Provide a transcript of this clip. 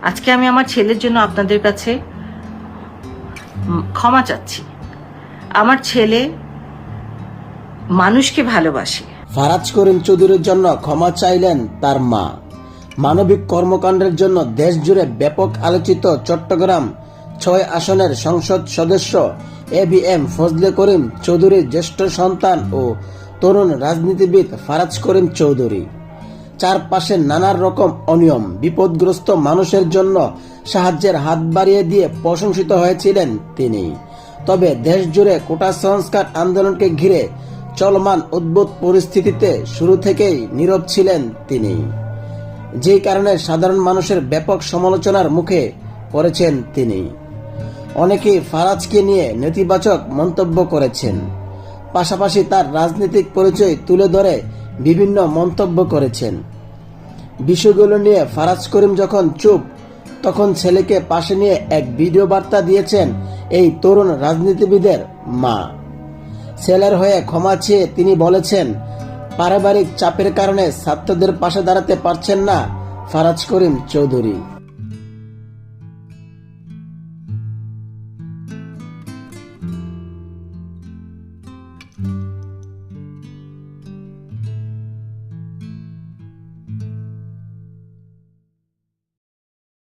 আজকে আমি আমার ছেলের জন্য আপনাদের কাছে ক্ষমা চাচ্ছি। আমার ছেলে মানুষকে ভালোবাসে। ফারাজ করিম চৌধুরীর জন্য ক্ষমা চাইলেন তার মা। মানবিক কর্মকাণ্ডের জন্য দেশ জুড়ে ব্যাপক আলোচিত চট্টগ্রাম ৬ আসনের সংসদ সদস্য ABM ফজলে করিম চৌধুরীর জ্যেষ্ঠ সন্তান ও তরুণ রাজনীতিবিদ ফারাজ করিম চৌধুরী চারপাশে নানা রকম অনিয়ম বিপদগ্রস্ত মানুষের জন্য সাহায্যের হাত বাড়িয়ে দিয়ে প্রশংসিত হয়েছিলেন তিনি। তবে দেশ জুড়ে কোটা সংস্কার আন্দোলনকে ঘিরে চলমান উদ্ভুত পরিস্থিতিতে শুরু থেকেই নীরব ছিলেন তিনি, যে কারণে সাধারণ মানুষের ব্যাপক সমালোচনার মুখে পড়েছেন তিনি। অনেকেই ফারাজকে নিয়ে নেতিবাচক মন্তব্য করেছেন, পাশাপাশি তার রাজনৈতিক পরিচয় তুলে ধরে বিভিন্ন মন্তব্য করেছেন। বিষয়গুলো নিয়ে ফারাজ করিম যখন চুপ, তখন ছেলেকে পাশে নিয়ে এক ভিডিও বার্তা দিয়েছেন এই তরুণ রাজনীতিবিদের মা। ছেলের হয়ে ক্ষমা চেয়ে তিনি বলেছেন, পারিবারিক চাপের কারণে ছাত্রদের পাশে দাঁড়াতে পারছেন না ফারাজ করিম চৌধুরী।